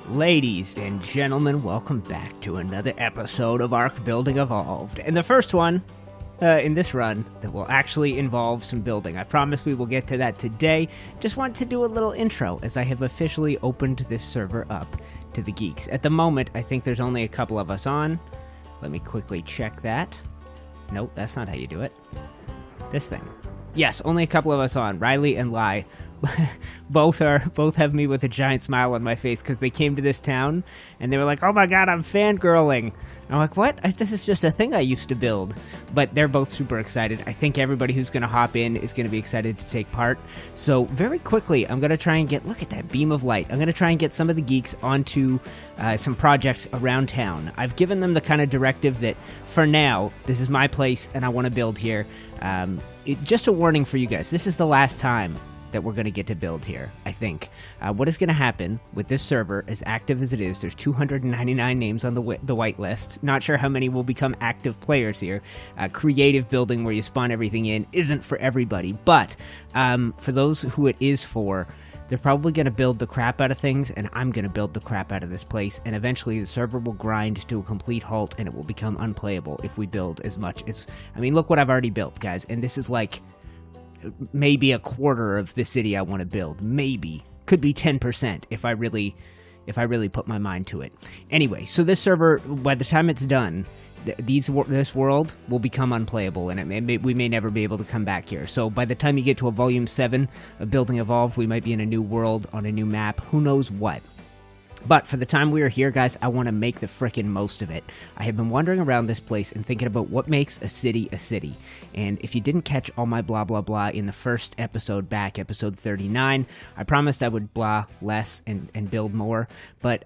Ladies and gentlemen, welcome back to another episode of Ark Building Evolved. And the first one in this run that will actually involve some building. I promise we will get to that today. Just want to do a little intro as I have officially opened this server up to the geeks. At the moment, I think there's only a couple of us on. Let me quickly check that. Nope, that's not how you do it. This thing. Yes, only a couple of us on. Riley and Lai. both have me with a giant smile on my face because they came to this town and they were like, "Oh my god, I'm fangirling." And I'm like, "What? This is just a thing I used to build." But they're both super excited. I think everybody who's going to hop in is going to be excited to take part. So very quickly, I'm going to try and look at that beam of light. I'm going to try and get some of the geeks onto some projects around town. I've given them the kind of directive that for now, this is my place and I want to build here. Just a warning for you guys. This is the last time that we're going to get to build here, I think. What is going to happen with this server, as active as it is, there's 299 names on the white list. Not sure how many will become active players here. Creative building where you spawn everything in isn't for everybody, but for those who it is for, they're probably going to build the crap out of things, and I'm going to build the crap out of this place, and eventually the server will grind to a complete halt, and it will become unplayable if we build as much as... I mean, look what I've already built, guys, and this is like maybe a quarter of the city I want to build. Maybe. Could be 10% if I really put my mind to it. Anyway, so this server, by the time it's done, this world will become unplayable, and we may never be able to come back here. So by the time you get to a Volume 7 of Building Evolved, we might be in a new world, on a new map, who knows what. But for the time we are here, guys, I want to make the frickin' most of it. I have been wandering around this place and thinking about what makes a city a city. And if you didn't catch all my blah blah blah in the first episode back, episode 39, I promised I would blah less and build more. But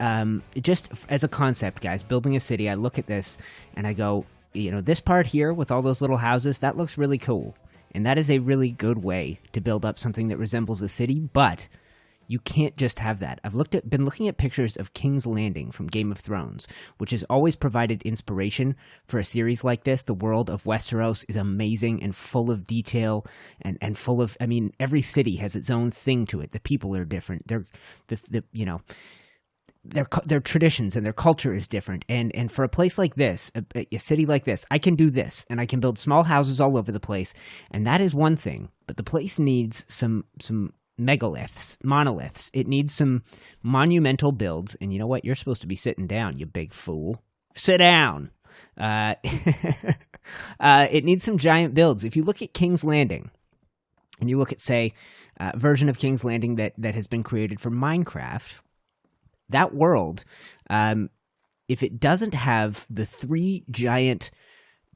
just as a concept, guys, building a city, I look at this and I go, you know, this part here with all those little houses, that looks really cool. And that is a really good way to build up something that resembles a city, but you can't just have that. I've been looking at pictures of King's Landing from Game of Thrones, which has always provided inspiration for a series like this. The world of Westeros is amazing and full of detail and full of, I mean, every city has its own thing to it. The people are different. Their traditions and their culture is different. And for a place like this, a city like this, I can do this, and I can build small houses all over the place, and that is one thing. But the place needs some monoliths. It needs some monumental builds, and you know what? You're supposed to be sitting down, you big fool. Sit down. It needs some giant builds. If you look at King's Landing, and you look at, say, a version of King's Landing that has been created for Minecraft, that world, if it doesn't have the 3 giant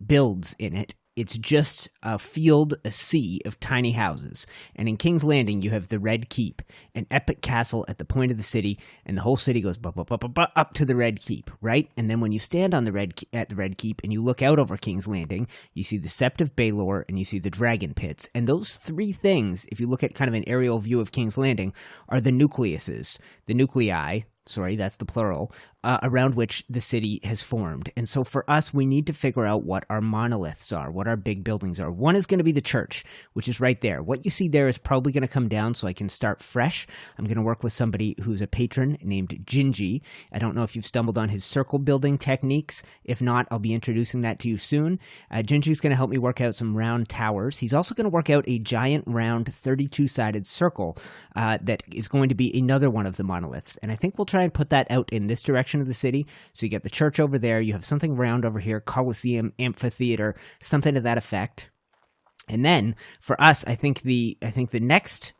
builds in it, it's just a field, a sea of tiny houses. And in King's Landing, you have the Red Keep, an epic castle at the point of the city, and the whole city goes up to the Red Keep, right? And then when you stand on at the Red Keep and you look out over King's Landing, you see the Sept of Baelor and you see the Dragon Pits. And those 3 things, if you look at kind of an aerial view of King's Landing, are the nucleuses, the nuclei. Sorry, that's the plural, around which the city has formed. And so for us, we need to figure out what our monoliths are, what our big buildings are. One is going to be the church, which is right there. What you see there is probably going to come down so I can start fresh. I'm going to work with somebody who's a patron named Gingy. I don't know if you've stumbled on his circle building techniques. If not, I'll be introducing that to you soon. Gingy's going to help me work out some round towers. He's also going to work out a giant round 32-sided circle that is going to be another one of the monoliths. And I think we'll try and put that out in this direction of the city. So you get the church over there, you have something round over here, Colosseum, amphitheater, something to that effect. And then for us, I think the next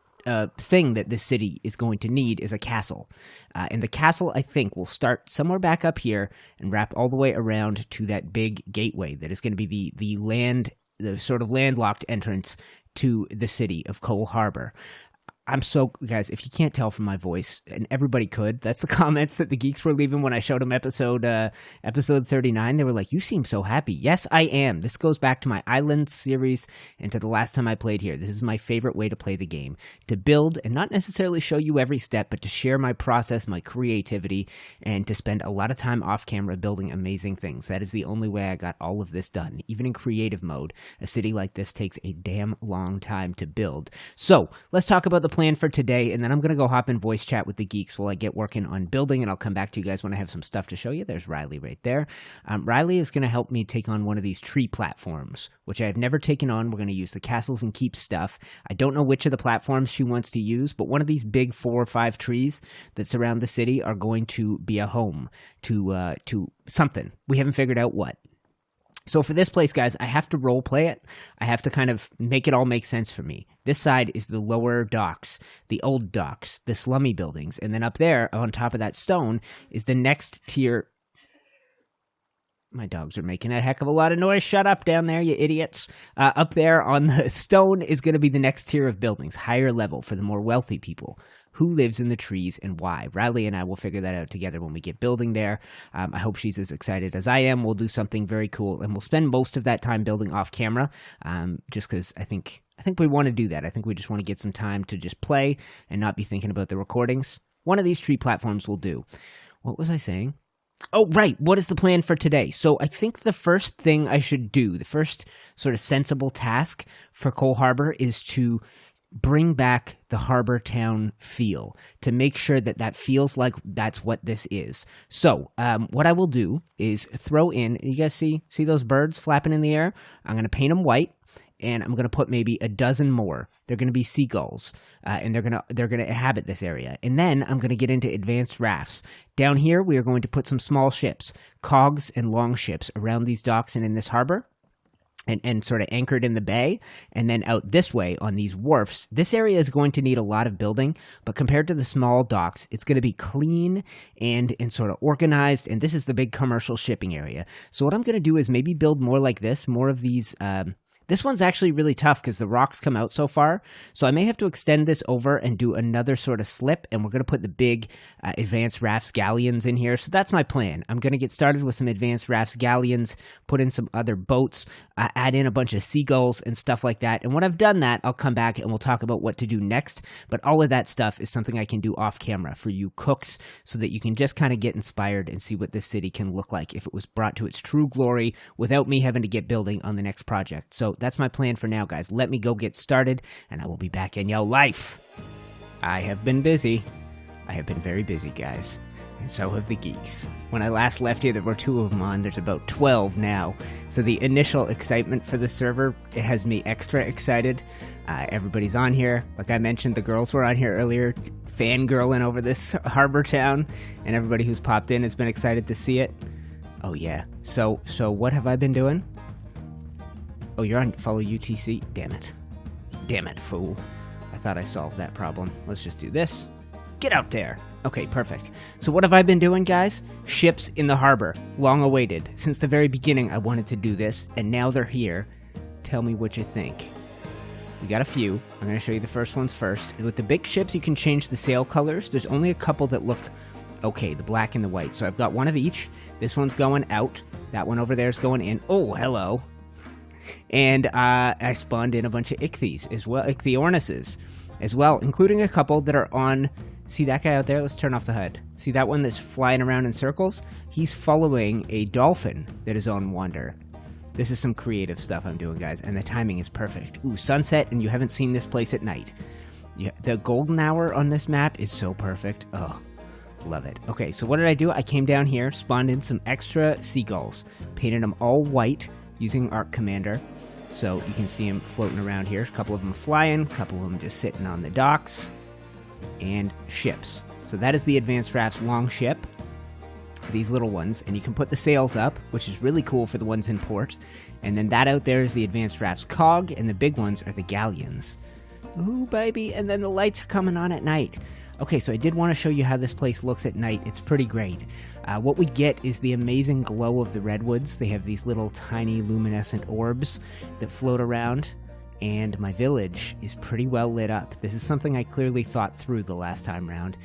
thing that this city is going to need is a castle. And the castle, I think, will start somewhere back up here and wrap all the way around to that big gateway that is going to be the sort of landlocked entrance to the city of Cole Harbour. Guys, if you can't tell from my voice, and everybody could, that's the comments that the geeks were leaving when I showed them episode 39. They were like, "You seem so happy." Yes, I am. This goes back to my Island series and to the last time I played here. This is my favorite way to play the game. To build and not necessarily show you every step, but to share my process, my creativity, and to spend a lot of time off camera building amazing things. That is the only way I got all of this done. Even in creative mode, a city like this takes a damn long time to build. So, let's talk about the plan for today, and then I'm going to go hop in voice chat with the geeks while I get working on building, and I'll come back to you guys when I have some stuff to show you. There's Riley right there. Riley is going to help me take on one of these tree platforms, which I've never taken on. We're going to use the castles and keep stuff. I don't know which of the platforms she wants to use, but one of these big 4 or 5 trees that surround the city are going to be a home to something. We haven't figured out what. So for this place, guys, I have to role play it. I have to kind of make it all make sense for me. This side is the lower docks, the old docks, the slummy buildings. And then up there, on top of that stone, is the next tier. My dogs are making a heck of a lot of noise. Shut up down there, you idiots. Up there on the stone is going to be the next tier of buildings, higher level for the more wealthy people. Who lives in the trees and why? Riley and I will figure that out together when we get building there. I hope she's as excited as I am. We'll do something very cool, and we'll spend most of that time building off camera, just because I think we want to do that. I think we just want to get some time to just play and not be thinking about the recordings. One of these tree platforms will do. What was I saying? Oh, right. What is the plan for today? So I think the first thing I should do, the first sort of sensible task for Cole Harbour is to bring back the harbor town feel, to make sure that that feels like that's what this is. So what I will do is throw in, you guys see those birds flapping in the air? I'm going to paint them white, and I'm going to put maybe a dozen more. They're going to be seagulls, and they're going to inhabit this area. And then I'm going to get into advanced rafts. Down here, we are going to put some small ships, cogs and longships around these docks and in this harbor. And sort of anchored in the bay, and then out this way on these wharfs. This area is going to need a lot of building, but compared to the small docks, it's going to be clean and sort of organized, and this is the big commercial shipping area. So what I'm going to do is maybe build more like this, more of these. This one's actually really tough because the rocks come out so far. So I may have to extend this over and do another sort of slip. And we're going to put the big Advanced Rafts galleons in here. So that's my plan. I'm going to get started with some Advanced Rafts galleons, put in some other boats, add in a bunch of seagulls and stuff like that. And when I've done that, I'll come back and we'll talk about what to do next. But all of that stuff is something I can do off camera for you cooks so that you can just kind of get inspired and see what this city can look like if it was brought to its true glory without me having to get building on the next project. So that's my plan for now, guys. Let me go get started, and I will be back in your life. I have been busy. I have been very busy, guys. And so have the geeks. When I last left here, there were 2 of them on. There's about 12 now. So the initial excitement for the server, it has me extra excited. Everybody's on here. Like I mentioned, the girls were on here earlier, fangirling over this harbor town, and everybody who's popped in has been excited to see it. Oh, yeah. So what have I been doing? Oh, you're on follow UTC? Damn it. Damn it, fool. I thought I solved that problem. Let's just do this. Get out there. Okay, perfect. So what have I been doing, guys? Ships in the harbor. Long awaited. Since the very beginning, I wanted to do this, and now they're here. Tell me what you think. We got a few. I'm going to show you the first ones first. With the big ships, you can change the sail colors. There's only a couple that look okay, the black and the white. So I've got one of each. This one's going out. That one over there is going in. Oh, hello. And I spawned in a bunch of Ichthyes as well, Ichthyornises as well, including a couple that are on. See that guy out there? Let's turn off the HUD. See that one that's flying around in circles? He's following a dolphin that is on wander. This is some creative stuff I'm doing, guys, and the timing is perfect. Ooh, sunset, and you haven't seen this place at night. Yeah, the golden hour on this map is so perfect. Oh, love it. Okay, so what did I do? I came down here, spawned in some extra seagulls, painted them all white, using Ark Commander, so you can see them floating around here. A couple of them flying, a couple of them just sitting on the docks, and ships. So that is the Advanced Rafts longship, these little ones, and you can put the sails up, which is really cool for the ones in port, and then that out there is the Advanced Rafts cog, and the big ones are the galleons. Ooh, baby, and then the lights are coming on at night. Okay, so I did want to show you how this place looks at night. It's pretty great. What we get is the amazing glow of the redwoods. They have these little tiny luminescent orbs that float around, and my village is pretty well lit up. This is something I clearly thought through the last time round.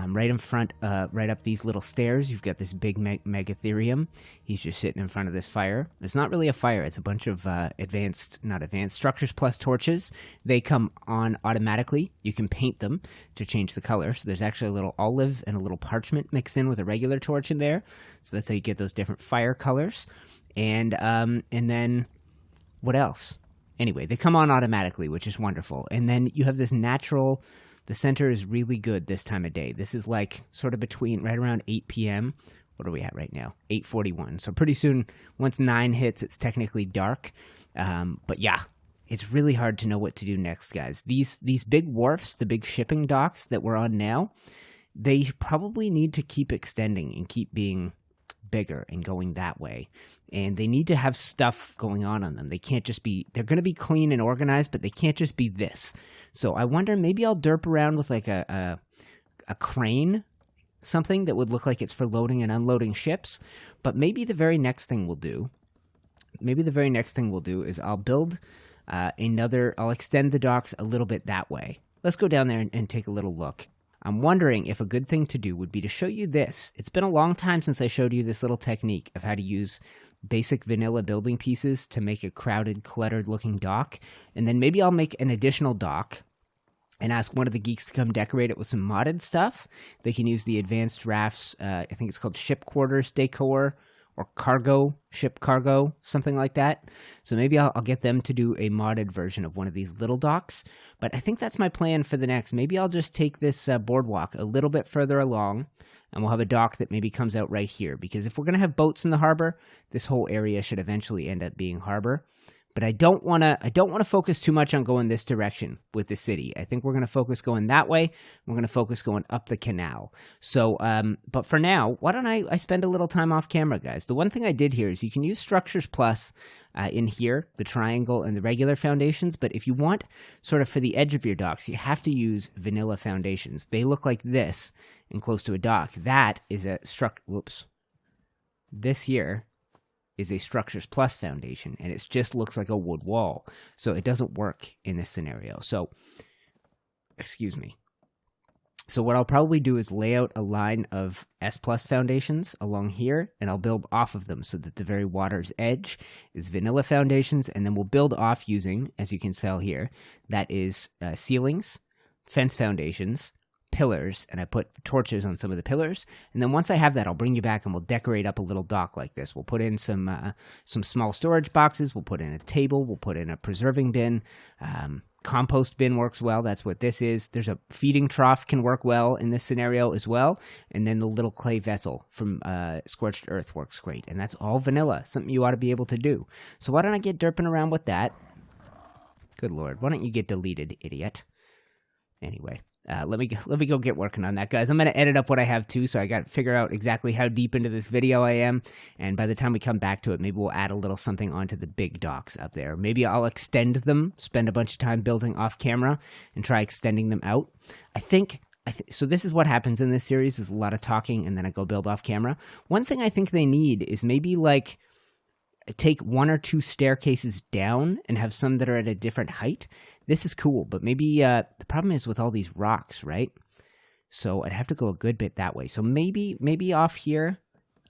Right in front, right up these little stairs, you've got this big Megatherium. He's just sitting in front of this fire. It's not really a fire. It's a bunch of not advanced structures plus torches. They come on automatically. You can paint them to change the color. So there's actually a little olive and a little parchment mixed in with a regular torch in there. So that's how you get those different fire colors. And then what else? Anyway, they come on automatically, which is wonderful. And then you have this natural the center is really good this time of day. This is like sort of between right around 8 p.m. What are we at right now? 8:41. So pretty soon, once 9 hits, it's technically dark. But yeah, it's really hard to know what to do next, guys. These big wharfs, the big shipping docks that we're on now, they probably need to keep extending and keep being bigger and going that way. And they need to have stuff going on them. They can't just be, they're going to be clean and organized, but they can't just be this. So I wonder, maybe I'll derp around with like a crane, something that would look like it's for loading and unloading ships. But maybe the very next thing we'll do is I'll build I'll extend the docks a little bit that way. Let's go down there and take a little look. I'm wondering if a good thing to do would be to show you this. It's been a long time since I showed you this little technique of how to use basic vanilla building pieces to make a crowded, cluttered-looking dock. And then maybe I'll make an additional dock and ask one of the geeks to come decorate it with some modded stuff. They can use the Advanced Rafts, I think it's called Ship Quarters Decor, or ship cargo, something like that. So maybe I'll get them to do a modded version of one of these little docks. But I think that's my plan for the next. Maybe I'll just take this boardwalk a little bit further along, and we'll have a dock that maybe comes out right here. Because if we're going to have boats in the harbor, this whole area should eventually end up being harbor. But I don't want to focus too much on going this direction with the city. I think we're going to focus going that way. We're going to focus going up the canal. So, but for now, why don't I spend a little time off camera, guys? The one thing I did here is you can use Structures Plus in here, the triangle and the regular foundations. But if you want sort of for the edge of your docks, you have to use vanilla foundations. They look like this and close to a dock. That is a This here is a Structures Plus foundation, and it just looks like a wood wall. So it doesn't work in this scenario. So, excuse me. So what I'll probably do is lay out a line of S Plus foundations along here, and I'll build off of them so that the very water's edge is vanilla foundations, and then we'll build off using, as you can tell here, that is ceilings, fence foundations, pillars, and I put torches on some of the pillars. And then once I have that, I'll bring you back and we'll decorate up a little dock like this. We'll put in some small storage boxes. We'll put in a table. We'll put in a preserving bin. Compost bin works well. That's what this is. There's a feeding trough can work well in this scenario as well. And then the little clay vessel from Scorched Earth works great. And that's all vanilla, something you ought to be able to do. So why don't I get derping around with that? Good Lord. Why don't you get deleted, idiot? Anyway. Let me go get working on that, guys. I'm going to edit up what I have too, so I got to figure out exactly how deep into this video I am, and by the time we come back to it, maybe we'll add a little something onto the big docks up there. Maybe I'll extend them, spend a bunch of time building off camera, and try extending them out. So this is what happens in this series, is a lot of talking, and then I go build off camera. One thing I think they need is maybe like take 1 or 2 staircases down and have some that are at a different height. This is cool, but maybe the problem is with all these rocks, right? So I'd have to go a good bit that way. So maybe off here,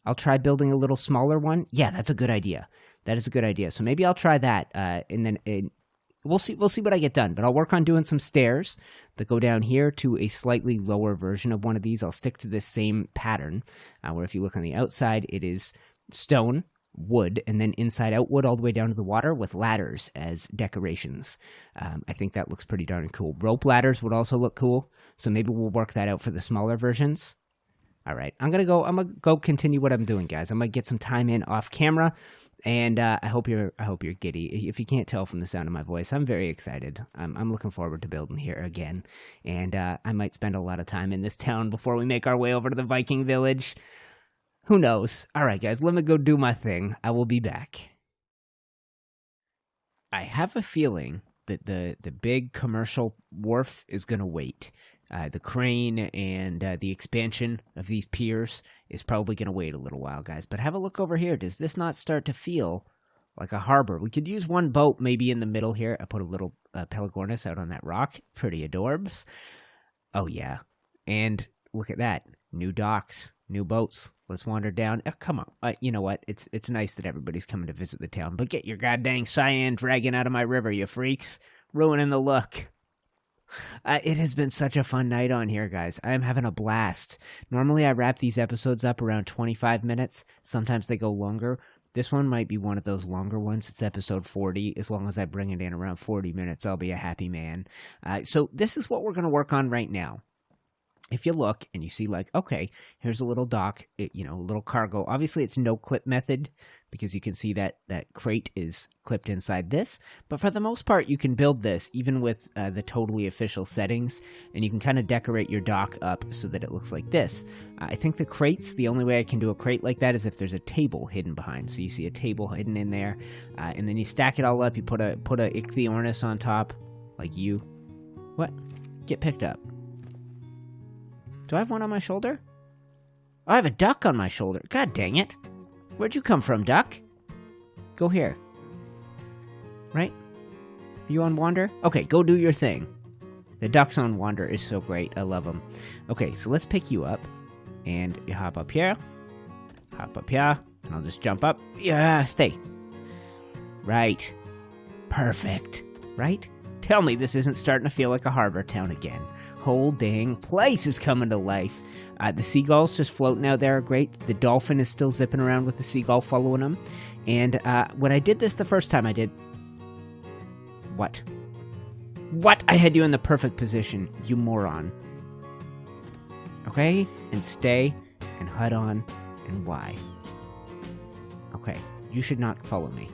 I'll try building a little smaller one. Yeah, that's a good idea. That is a good idea. So maybe I'll try that, and then we'll see what I get done. But I'll work on doing some stairs that go down here to a slightly lower version of one of these. I'll stick to this same pattern, where if you look on the outside, it is stone, wood, and then inside out wood all the way down to the water with ladders as decorations. I think that looks pretty darn cool. Rope ladders would also look cool, so maybe we'll work that out for the smaller versions. All right, I'm gonna go continue what I'm doing, guys. I'm gonna get some time in off camera, and I hope you're giddy. If you can't tell from the sound of my voice, I'm very excited. I'm looking forward to building here again, and I might spend a lot of time in this town before we make our way over to the Viking village. Who knows? All right, guys, let me go do my thing. I will be back. I have a feeling that the big commercial wharf is going to wait. The crane and the expansion of these piers is probably going to wait a little while, guys. But have a look over here. Does this not start to feel like a harbor? We could use one boat maybe in the middle here. I put a little Pelagornis out on that rock. Pretty adorbs. Oh, yeah. And look at that. New docks, new boats. Let's wander down. Oh, come on. You know what? It's nice that everybody's coming to visit the town, but get your goddamn cyan dragon out of my river, you freaks. Ruining the look. It has been such a fun night on here, guys. I am having a blast. Normally, I wrap these episodes up around 25 minutes. Sometimes they go longer. This one might be one of those longer ones. It's episode 40. As long as I bring it in around 40 minutes, I'll be a happy man. So this is what we're going to work on right now. If you look and you see like, okay, here's a little dock, a little cargo. Obviously, it's no clip method because you can see that crate is clipped inside this. But for the most part, you can build this even with the totally official settings. And you can kind of decorate your dock up so that it looks like this. I think the crates, the only way I can do a crate like that is if there's a table hidden behind. So you see a table hidden in there. And then you stack it all up. You put a Ichthyornis on top, like you. What? Get picked up. Do I have one on my shoulder? Oh, I have a duck on my shoulder. God dang it. Where'd you come from, duck? Go here. Right? Are you on wander? Okay, go do your thing. The ducks on wander is so great. I love them. Okay, so let's pick you up. And you hop up here. Hop up here. And I'll just jump up. Yeah, stay. Right. Perfect. Right? Tell me this isn't starting to feel like a harbor town again. Whole dang place is coming to life. The seagulls just floating out there are great. The dolphin is still zipping around with the seagull following him. And when I did this the first time, I did... What? What? I had you in the perfect position, you moron. Okay? And stay, and HUD on, and Y. Okay, you should not follow me.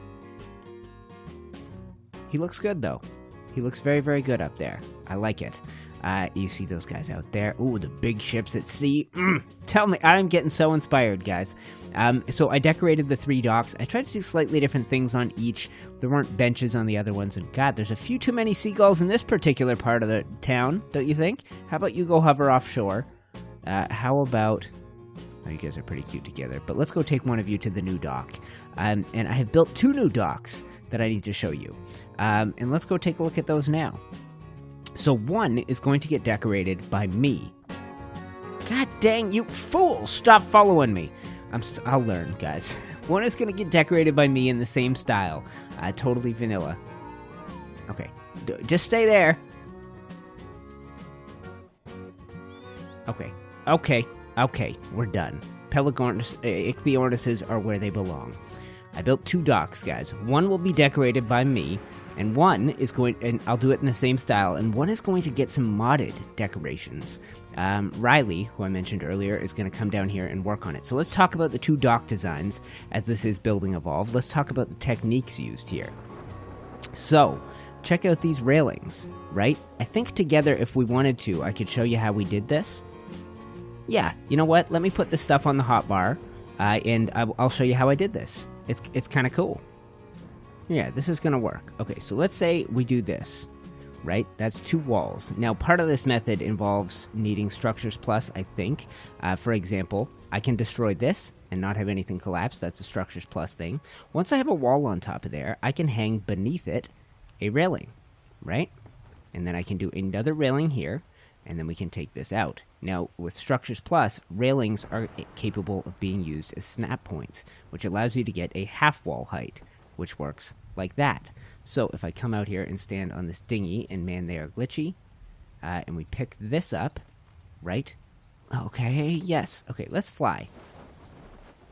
He looks good, though. He looks very, very good up there. I like it. You see those guys out there. Ooh, the big ships at sea. Tell me, I'm getting so inspired, guys. So I decorated the 3 docks. I tried to do slightly different things on each. There weren't benches on the other ones. And God, there's a few too many seagulls in this particular part of the town, don't you think? How about you go hover offshore? How about... Oh, you guys are pretty cute together. But let's go take one of you to the new dock. And I have built 2 new docks that I need to show you. And let's go take a look at those now. So one is going to get decorated by me. God dang, you fool! Stop following me. I'll learn, guys. One is going to get decorated by me in the same style. Totally vanilla. Okay, just stay there. Okay, we're done. Pelagornis, Ichthyornises are where they belong. I built 2 docks, guys. One will be decorated by me, and one is and I'll do it in the same style, and one is going to get some modded decorations. Riley, who I mentioned earlier, is going to come down here and work on it. So let's talk about the 2 dock designs, as this is Building Evolved. Let's talk about the techniques used here. So, check out these railings, right? I think together, if we wanted to, I could show you how we did this. Yeah, you know what? Let me put this stuff on the hotbar, and I'll show you how I did this. It's kind of cool. Yeah, this is going to work. Okay, so let's say we do this, right? That's 2 walls. Now, part of this method involves needing structures plus, I think. For example, I can destroy this and not have anything collapse. That's a structures plus thing. Once I have a wall on top of there, I can hang beneath it a railing, right? And then I can do another railing here, and then we can take this out. Now, with Structures Plus, railings are capable of being used as snap points, which allows you to get a half-wall height, which works like that. So, if I come out here and stand on this dinghy, and man, they are glitchy, and we pick this up, right? Okay, yes. Okay, let's fly.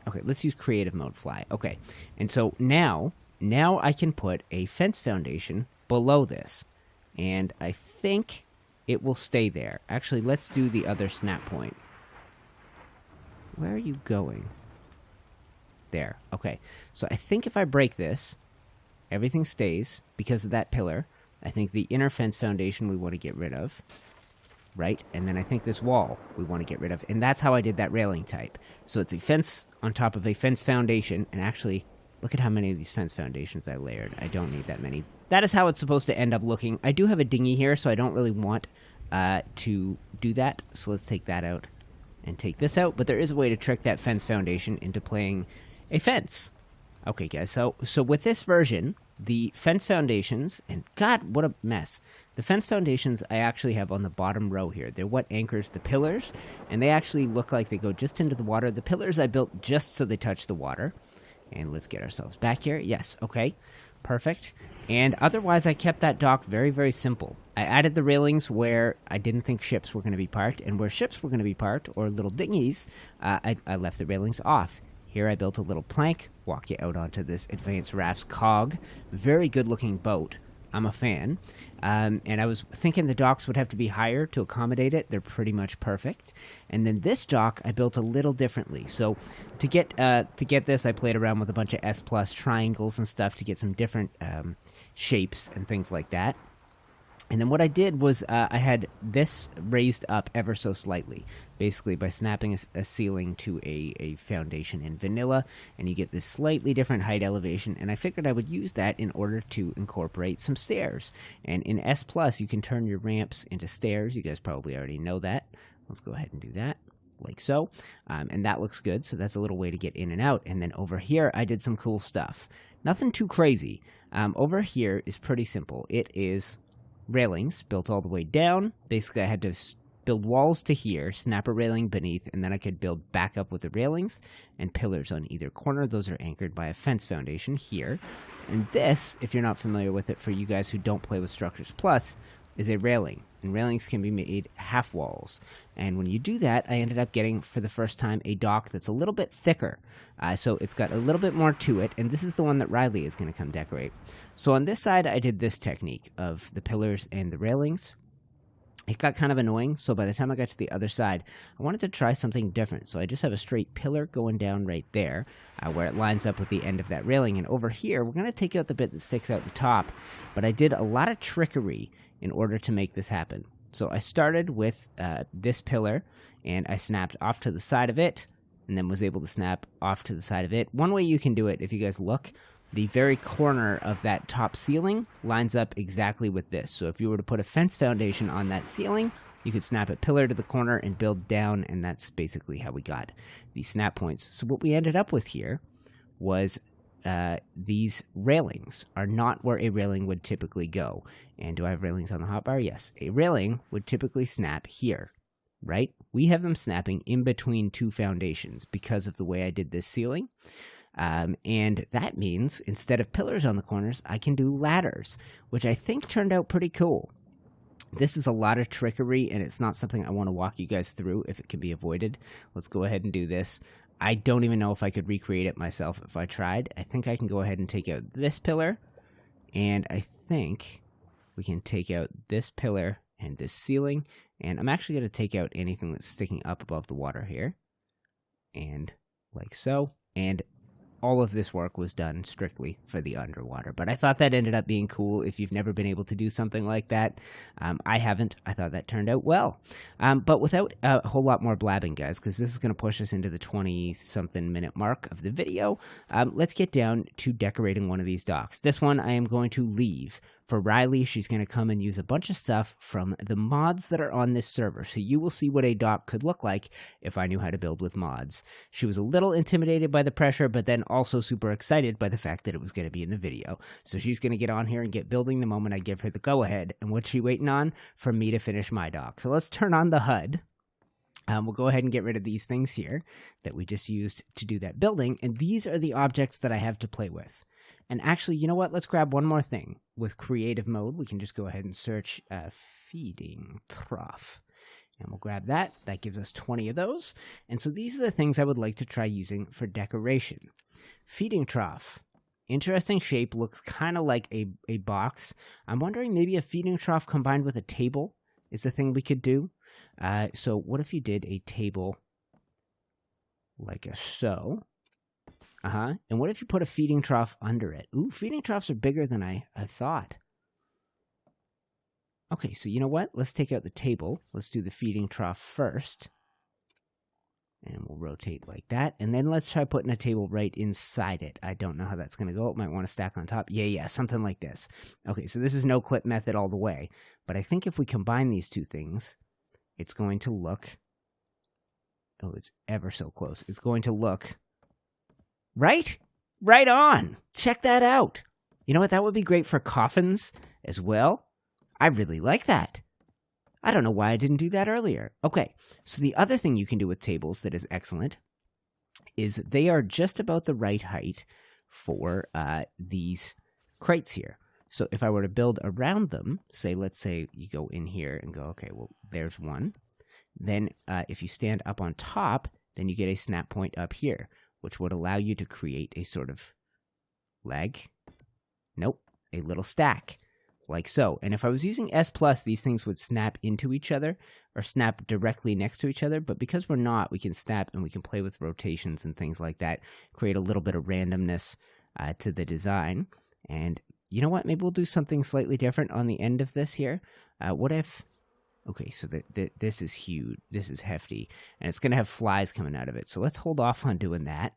Okay, let's use creative mode fly. Okay, and so now I can put a fence foundation below this, and I think it will stay there. Actually, let's do the other snap point. Where are you going? There. Okay. So I think if I break this, everything stays because of that pillar. I think the inner fence foundation we want to get rid of. Right? And then I think this wall we want to get rid of. And that's how I did that railing type. So it's a fence on top of a fence foundation. And actually, look at how many of these fence foundations I layered. I don't need that many. That is how it's supposed to end up looking. I do have a dinghy here, so I don't really want to do that. So let's take that out and take this out. But there is a way to trick that fence foundation into playing a fence. Okay, guys, so with this version, the fence foundations, and God, what a mess. The fence foundations I actually have on the bottom row here. They're what anchors the pillars, and they actually look like they go just into the water. The pillars I built just so they touch the water. And let's get ourselves back here. Yes, okay. Perfect. And otherwise, I kept that dock very, very simple. I added the railings where I didn't think ships were going to be parked, and where ships were going to be parked, or little dinghies, I left the railings off. Here I built a little plank, walk you out onto this Advanced Rafts cog. Very good looking boat. I'm a fan. And I was thinking the docks would have to be higher to accommodate it. They're pretty much perfect. And then this dock I built a little differently. So to get this, I played around with a bunch of S+ triangles and stuff to get some different shapes and things like that. And then what I did was I had this raised up ever so slightly, basically by snapping a ceiling to a foundation in vanilla, and you get this slightly different height elevation, and I figured I would use that in order to incorporate some stairs. And in S+, you can turn your ramps into stairs. You guys probably already know that. Let's go ahead and do that, like so. And that looks good, so that's a little way to get in and out. And then over here, I did some cool stuff. Nothing too crazy. Over here is pretty simple. It is railings built all the way down. Basically, I had to build walls to here, snap a railing beneath, and then I could build back up with the railings and pillars on either corner. Those are anchored by a fence foundation here. And this, if you're not familiar with it, for you guys who don't play with Structures Plus, is a railing. And railings can be made half walls. And when you do that, I ended up getting, for the first time, a dock that's a little bit thicker. So it's got a little bit more to it, and this is the one that Riley is going to come decorate. So on this side, I did this technique of the pillars and the railings. It got kind of annoying, so by the time I got to the other side, I wanted to try something different. So I just have a straight pillar going down right there, where it lines up with the end of that railing. And over here, we're going to take out the bit that sticks out the top, but I did a lot of trickery in order to make this happen. So I started with this pillar, and I snapped off to the side of it, and then was able to snap off to the side of it. One way you can do it, if you guys look, the very corner of that top ceiling lines up exactly with this. So if you were to put a fence foundation on that ceiling, you could snap a pillar to the corner and build down, and that's basically how we got these snap points. So what we ended up with here was these railings are not where a railing would typically go. And do I have railings on the hotbar? Yes. A railing would typically snap here, right? We have them snapping in between two foundations because of the way I did this ceiling. And that means instead of pillars on the corners, I can do ladders, which I think turned out pretty cool. This is a lot of trickery, and it's not something I want to walk you guys through if it can be avoided. Let's go ahead and do this. I don't even know if I could recreate it myself if I tried. I think I can go ahead and take out this pillar, and I think we can take out this pillar and this ceiling, and I'm actually going to take out anything that's sticking up above the water here, and like so, and all of this work was done strictly for the underwater. But I thought that ended up being cool if you've never been able to do something like that. I haven't. I thought that turned out well. But without a whole lot more blabbing, guys, because this is going to push us into the 20-something minute mark of the video, let's get down to decorating one of these docks. This one I am going to leave for Riley. She's going to come and use a bunch of stuff from the mods that are on this server. So you will see what a dock could look like if I knew how to build with mods. She was a little intimidated by the pressure, but then also super excited by the fact that it was going to be in the video. So she's going to get on here and get building the moment I give her the go-ahead. And what's she waiting on? For me to finish my dock. So let's turn on the HUD. We'll go ahead and get rid of these things here that we just used to do that building. And these are the objects that I have to play with. And actually, you know what? Let's grab one more thing. With creative mode, we can just go ahead and search feeding trough. And we'll grab that. That gives us 20 of those. And so these are the things I would like to try using for decoration. Feeding trough. Interesting shape. Looks kind of like a box. I'm wondering maybe a feeding trough combined with a table is a thing we could do. So what if you did a table like so? And what if you put a feeding trough under it? Ooh, feeding troughs are bigger than I thought. Okay, so you know what? Let's take out the table. Let's do the feeding trough first. And we'll rotate like that. And then let's try putting a table right inside it. I don't know how that's going to go. It might want to stack on top. Yeah, something like this. Okay, so this is no clip method all the way. But I think if we combine these two things, it's going to look... Oh, it's ever so close. It's going to look... Right? Right on. Check that out. You know what? That would be great for coffins as well. I really like that. I don't know why I didn't do that earlier. Okay, so the other thing you can do with tables that is excellent is they are just about the right height for these crates here. So if I were to build around them, let's say you go in here and go, okay, well, there's one. Then if you stand up on top, then you get a snap point up here. which would allow you to create a sort of leg. Nope, a little stack, like so. And if I was using S+, these things would snap into each other, or snap directly next to each other, but because we're not, we can snap and we can play with rotations and things like that, create a little bit of randomness to the design. And you know what, maybe we'll do something slightly different on the end of this here. What if... Okay, so this is huge. This is hefty. And it's going to have flies coming out of it. So let's hold off on doing that.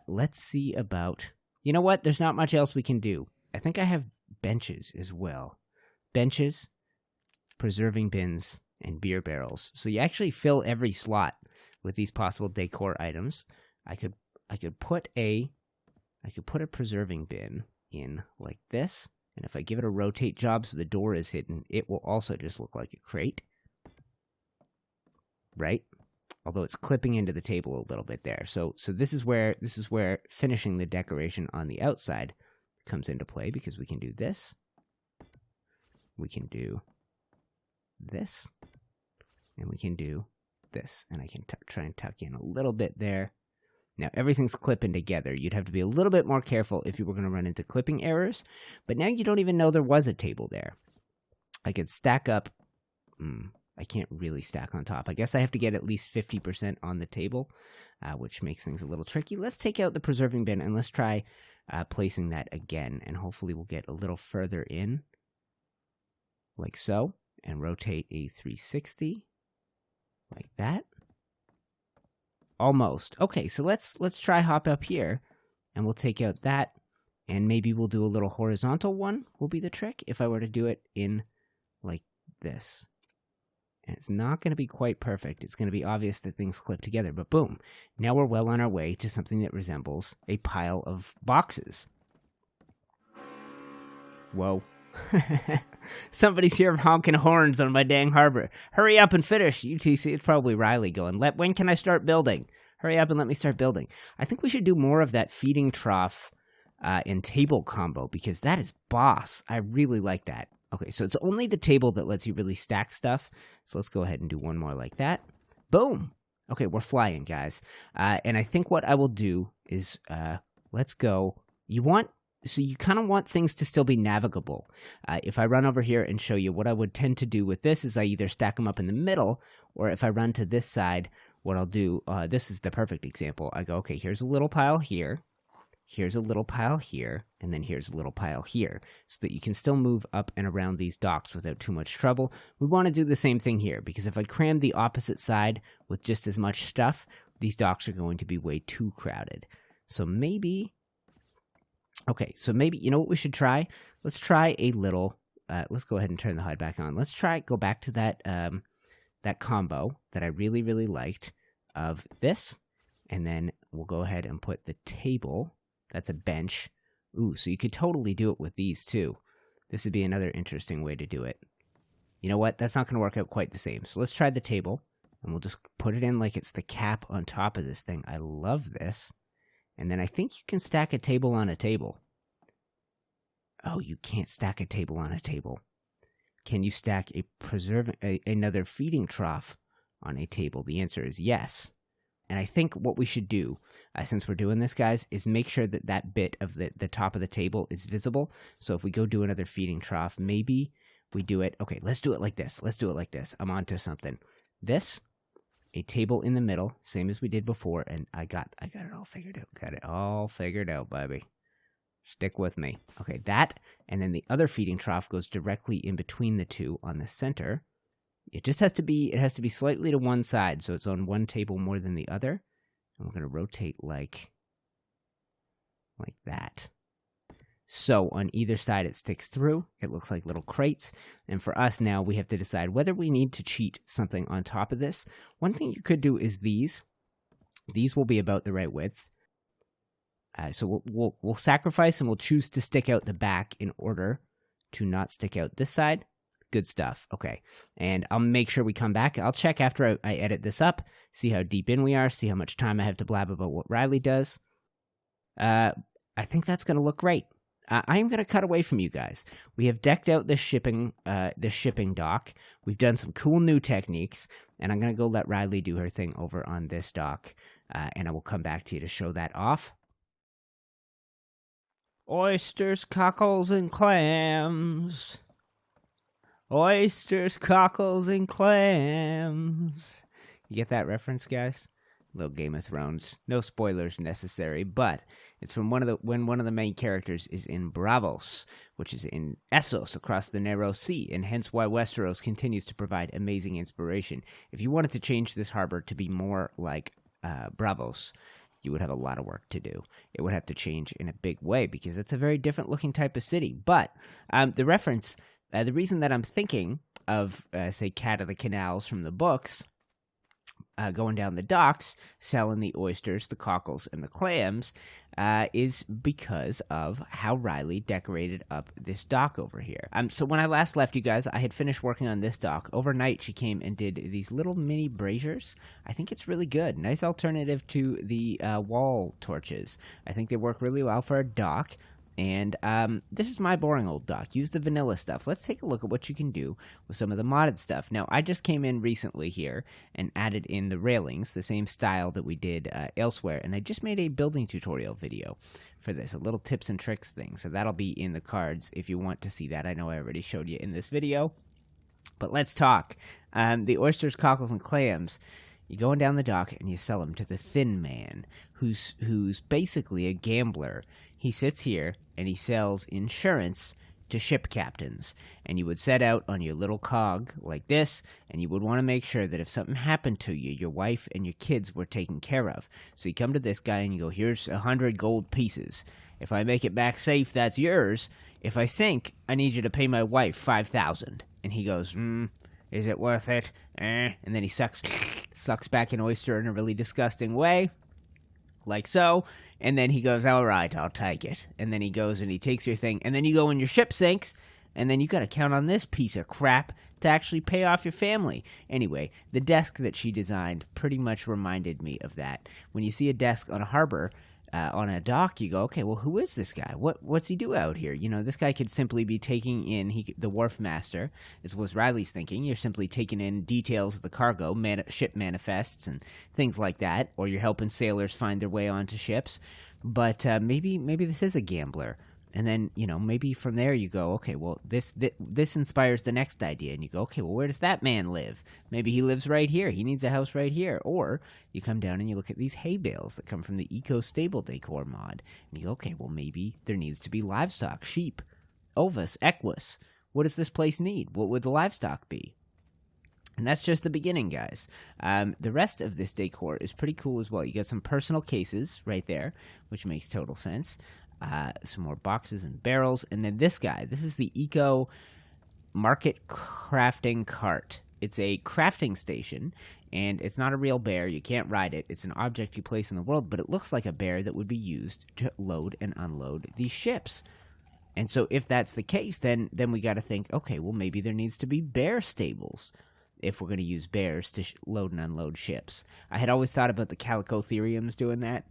Let's see about... You know what? There's not much else we can do. I think I have benches as well. Benches, preserving bins, and beer barrels. So you actually fill every slot with these possible decor items. I could put a preserving bin in like this. And if I give it a rotate job so the door is hidden, it will also just look like a crate. Right? Although it's clipping into the table a little bit there. So this is where finishing the decoration on the outside comes into play, because we can do this. We can do this. And we can do this. And I can try and tuck in a little bit there. Now, everything's clipping together. You'd have to be a little bit more careful if you were going to run into clipping errors. But now you don't even know there was a table there. I could stack up. I can't really stack on top. I guess I have to get at least 50% on the table, which makes things a little tricky. Let's take out the preserving bin and let's try placing that again. And hopefully we'll get a little further in, like so. And rotate a 360, like that. Almost. Okay, so let's try hop up here, and we'll take out that, and maybe we'll do a little horizontal one will be the trick if I were to do it in like this. And it's not going to be quite perfect. It's going to be obvious that things clip together, but boom. Now we're well on our way to something that resembles a pile of boxes. Whoa. Somebody's here honking horns on my dang harbor. Hurry up and finish. UTC, it's probably Riley going, when can I start building? Hurry up and let me start building. I think we should do more of that feeding trough and table combo, because that is boss. I really like that. Okay, so it's only the table that lets you really stack stuff. So let's go ahead and do one more like that. Boom. Okay, we're flying, guys. And I think what I will do is, let's go. So you kind of want things to still be navigable. If I run over here and show you what I would tend to do with this is I either stack them up in the middle, or if I run to this side, what I'll do, this is the perfect example. I go, okay, here's a little pile here, here's a little pile here, and then here's a little pile here, so that you can still move up and around these docks without too much trouble. We want to do the same thing here, because if I cram the opposite side with just as much stuff, these docks are going to be way too crowded. So maybe... Okay, so maybe, you know what we should try? Let's try a little, let's go ahead and turn the HUD back on. Let's go back to that, that combo that I really, really liked of this. And then we'll go ahead and put the table. That's a bench. Ooh, so you could totally do it with these too. This would be another interesting way to do it. You know what? That's not going to work out quite the same. So let's try the table. And we'll just put it in like it's the cap on top of this thing. I love this. And then I think you can stack a table on a table. Oh, you can't stack a table on a table. Can you stack another feeding trough on a table? The answer is yes. And I think what we should do, since we're doing this, guys, is make sure that that bit of the top of the table is visible. So if we go do another feeding trough, maybe we do it. Okay, let's do it like this. Let's do it like this. I'm onto something. This. A table in the middle, same as we did before, and I got it all figured out. Got it all figured out, baby. Stick with me. Okay, that, and then the other feeding trough goes directly in between the two on the center. It has to be slightly to one side, so it's on one table more than the other. And we're going to rotate like that. So on either side it sticks through. It looks like little crates. And for us now, we have to decide whether we need to cheat something on top of this. One thing you could do is these. These will be about the right width. So we'll sacrifice and we'll choose to stick out the back in order to not stick out this side. Good stuff. Okay. And I'll make sure we come back. I'll check after I edit this up, see how deep in we are, see how much time I have to blab about what Riley does. I think that's going to look great. I am going to cut away from you guys. We have decked out the shipping dock. We've done some cool new techniques, and I'm going to go let Riley do her thing over on this dock, and I will come back to you to show that off. Oysters, cockles, and clams. Oysters, cockles, and clams. You get that reference, guys? Little Game of Thrones. No spoilers necessary, but it's from when one of the main characters is in Bravos, which is in Essos across the Narrow Sea, and hence why Westeros continues to provide amazing inspiration. If you wanted to change this harbor to be more like Bravos, you would have a lot of work to do. It would have to change in a big way because it's a very different looking type of city. But the reference, the reason that I'm thinking of, say, Cat of the Canals from the books, going down the docks, selling the oysters, the cockles, and the clams, is because of how Riley decorated up this dock over here. So when I last left you guys, I had finished working on this dock. Overnight, she came and did these little mini braziers. I think it's really good. Nice alternative to the wall torches. I think they work really well for a dock. And this is my boring old dock. Use the vanilla stuff. Let's take a look at what you can do with some of the modded stuff. Now, I just came in recently here and added in the railings, the same style that we did elsewhere. And I just made a building tutorial video for this, a little tips and tricks thing. So that'll be in the cards if you want to see that. I know I already showed you in this video. But let's talk. The oysters, cockles, and clams. You go down the dock and you sell them to the Thin Man, who's basically a gambler. He sits here and he sells insurance to ship captains. And you would set out on your little cog like this, and you would want to make sure that if something happened to you, your wife and your kids were taken care of. So you come to this guy and you go, here's 100 gold pieces. If I make it back safe, that's yours. If I sink, I need you to pay my wife 5,000. And he goes, is it worth it? And then he sucks back an oyster in a really disgusting way, like so. And then he goes, all right, I'll take it. And then he goes and he takes your thing. And then you go and your ship sinks. And then you got to count on this piece of crap to actually pay off your family. Anyway, the desk that she designed pretty much reminded me of that. When you see a desk on a harbor, on a dock, you go, okay, well, who is this guy? What's he do out here? You know, this guy could simply be taking in the wharf master, is what Riley's thinking. You're simply taking in details of the cargo, ship manifests, and things like that, or you're helping sailors find their way onto ships. But maybe this is a gambler. And then, you know, maybe from there you go, okay, well, this inspires the next idea. And you go, okay, well, where does that man live? Maybe he lives right here. He needs a house right here. Or you come down and you look at these hay bales that come from the Eco Stable Decor mod. And you go, okay, well, maybe there needs to be livestock, sheep, Ovis, Equus. What does this place need? What would the livestock be? And that's just the beginning, guys. The rest of this decor is pretty cool as well. You got some personal cases right there, which makes total sense. Some more boxes and barrels. And then this guy. This is the Eco Market Crafting Cart. It's a crafting station, and it's not a real bear. You can't ride it. It's an object you place in the world, but it looks like a bear that would be used to load and unload these ships. And so if that's the case, then we got to think, okay, well, maybe there needs to be bear stables if we're going to use bears to load and unload ships. I had always thought about the Calicotheriums doing that.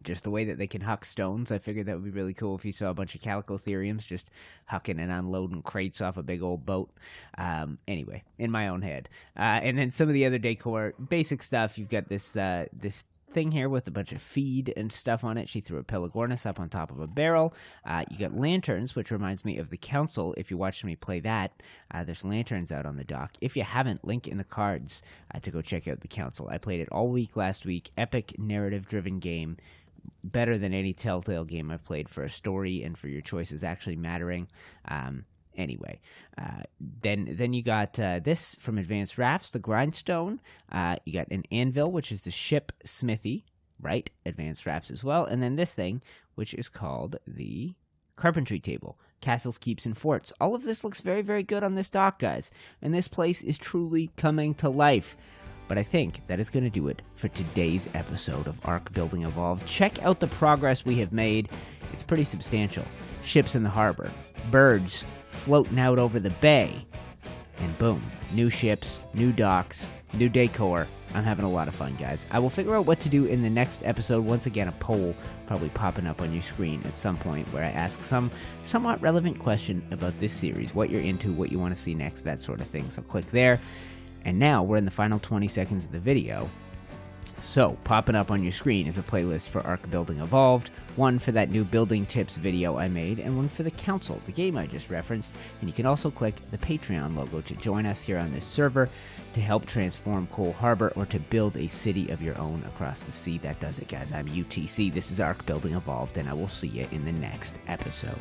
Just the way that they can huck stones, I figured that would be really cool if you saw a bunch of Calicotheriums just hucking and unloading crates off a big old boat. Anyway, in my own head. And then some of the other decor, basic stuff. You've got this thing here with a bunch of feed and stuff on it. She threw a Pelagornis up on top of a barrel. You got lanterns, which reminds me of the Council. If you watched me play that, there's lanterns out on the dock. If you haven't, link in the cards to go check out the Council. I played it all week last week. Epic narrative-driven game. Better than any Telltale game I've played for a story and for your choices actually mattering. Anyway, then you got this from Advanced Rafts, the grindstone. You got an anvil, which is the ship smithy, right? Advanced Rafts as well. And then this thing, which is called the carpentry table. Castles, keeps, and forts. All of this looks very, very good on this dock, guys. And this place is truly coming to life. But I think that is going to do it for today's episode of Ark Building Evolved. Check out the progress we have made. It's pretty substantial. Ships in the harbor. Birds floating out over the bay. And boom, new ships, new docks, new decor. I'm having a lot of fun, guys. I will figure out what to do in the next episode. Once again, a poll probably popping up on your screen at some point where I ask some somewhat relevant question about this series, what you're into, what you want to see next, that sort of thing. So click there. And now we're in the final 20 seconds of the video. So, popping up on your screen is a playlist for Ark Building Evolved, one for that new building tips video I made, and one for the Council, the game I just referenced. And you can also click the Patreon logo to join us here on this server to help transform Cole Harbour or to build a city of your own across the sea. That does it, guys. I'm UTC. This is Ark Building Evolved, and I will see you in the next episode.